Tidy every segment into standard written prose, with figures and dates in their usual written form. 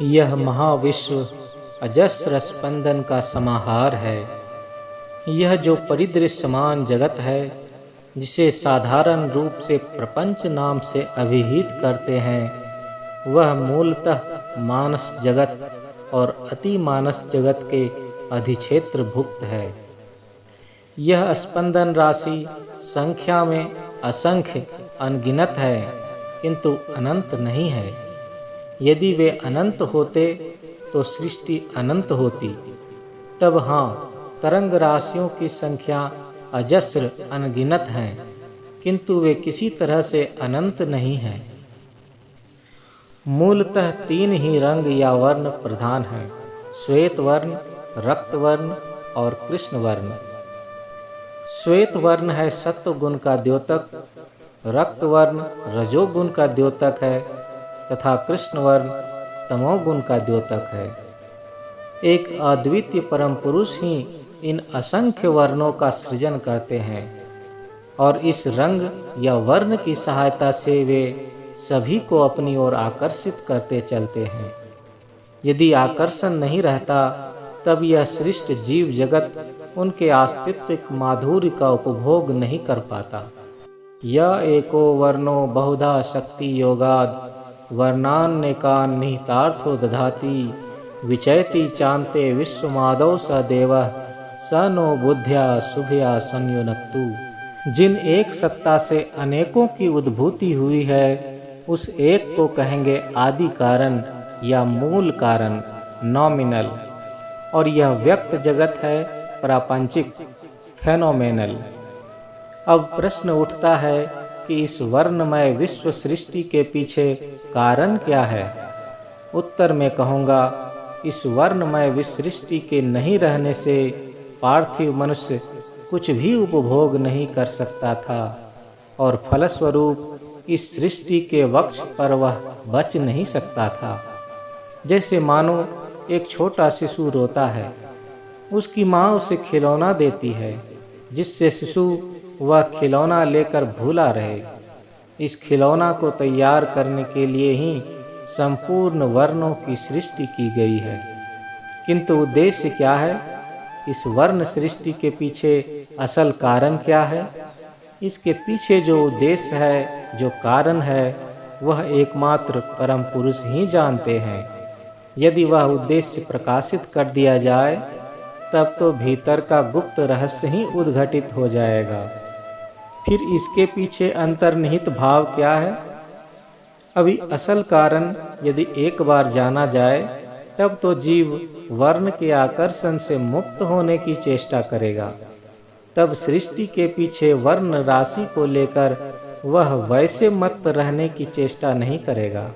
यह महाविश्व अजस्र स्पंदन का समाहार है। यह जो परिदृश्यमान जगत है, जिसे साधारण रूप से प्रपंच नाम से अभिहित करते हैं, वह मूलतः मानस जगत और अति मानस जगत के अधिक्षेत्र भुक्त है। यह स्पंदन राशि संख्या में असंख्य अनगिनत है, किंतु अनंत नहीं है। यदि वे अनंत होते तो सृष्टि अनंत होती। तब हाँ, तरंग राशियों की संख्या अजस्र अनगिनत है, किंतु वे किसी तरह से अनंत नहीं हैं। मूलतः तीन ही रंग या वर्ण प्रधान हैं: श्वेत वर्ण, रक्त वर्ण और कृष्ण वर्ण। श्वेत वर्ण है सत्व गुण का द्योतक, रक्त वर्ण रजोगुण का द्योतक है तथा कृष्ण वर्ण तमोगुण का द्योतक है। एक अद्वितीय परम पुरुष ही इन असंख्य वर्णों का सृजन करते हैं और इस रंग या वर्ण की सहायता से वे सभी को अपनी ओर आकर्षित करते चलते हैं। यदि आकर्षण नहीं रहता, तब यह सृष्ट जीव जगत उनके अस्तित्व माधुर्य का उपभोग नहीं कर पाता। यह एको वर्णो बहुधा शक्ति योगाद वर्णान्यकान् निहितार्थो दधाति विचयति चान्ते विश्वमादौ स देवः स नो बुद्ध्या शुभया संयुनक्तु। जिन एक सत्ता से अनेकों की उद्भूति हुई है, उस एक को कहेंगे आदि कारण या मूल कारण, नॉमिनल। और यह व्यक्त जगत है प्रापंचिक, फेनोमेनल। अब प्रश्न उठता है कि इस वर्णमय विश्व सृष्टि के पीछे कारण क्या है? उत्तर में कहूँगा, इस वर्णमय विश्व सृष्टि के नहीं रहने से पार्थिव मनुष्य कुछ भी उपभोग नहीं कर सकता था और फलस्वरूप इस सृष्टि के वक्ष पर वह बच नहीं सकता था। जैसे मानो एक छोटा शिशु रोता है, उसकी माँ उसे खिलौना देती है जिससे शिशु वह खिलौना लेकर भूला रहे। इस खिलौना को तैयार करने के लिए ही संपूर्ण वर्णों की सृष्टि की गई है। किंतु उद्देश्य क्या है? इस वर्ण सृष्टि के पीछे असल कारण क्या है? इसके पीछे जो उद्देश्य है, जो कारण है, वह एकमात्र परम पुरुष ही जानते हैं। यदि वह उद्देश्य प्रकाशित कर दिया जाए, तब तो भीतर का गुप्त रहस्य ही उद्घटित हो जाएगा। फिर इसके पीछे अंतर्निहित भाव क्या है? अभी असल कारण यदि एक बार जाना जाए, तब तो जीव वर्ण के आकर्षण से मुक्त होने की चेष्टा करेगा। तब सृष्टि के पीछे वर्ण राशि को लेकर वह वैसे मत रहने की चेष्टा नहीं करेगा।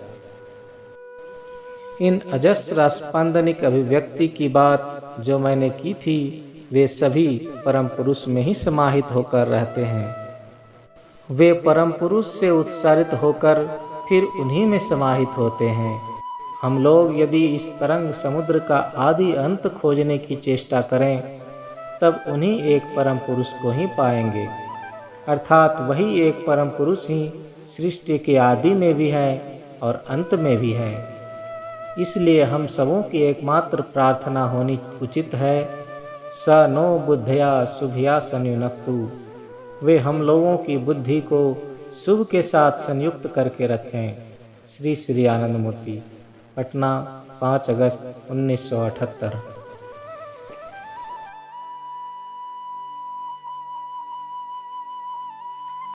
इन अजस्र स्पंदनिक अभिव्यक्ति की बात जो मैंने की थी, वे सभी परम पुरुष में ही समाहित होकर रहते हैं। वे परम पुरुष से उत्सारित होकर फिर उन्हीं में समाहित होते हैं। हम लोग यदि इस तरंग समुद्र का आदि अंत खोजने की चेष्टा करें, तब उन्हीं एक परम पुरुष को ही पाएंगे। अर्थात वही एक परम पुरुष ही सृष्टि के आदि में भी है और अंत में भी है। इसलिए हम सबों की एकमात्र प्रार्थना होनी उचित है, स नो बुद्धया शुभया संयुनक्तु। वे हम लोगों की बुद्धि को शुभ के साथ संयुक्त करके रखें। श्री श्री आनंद मूर्ति, पटना, 5 अगस्त 1978।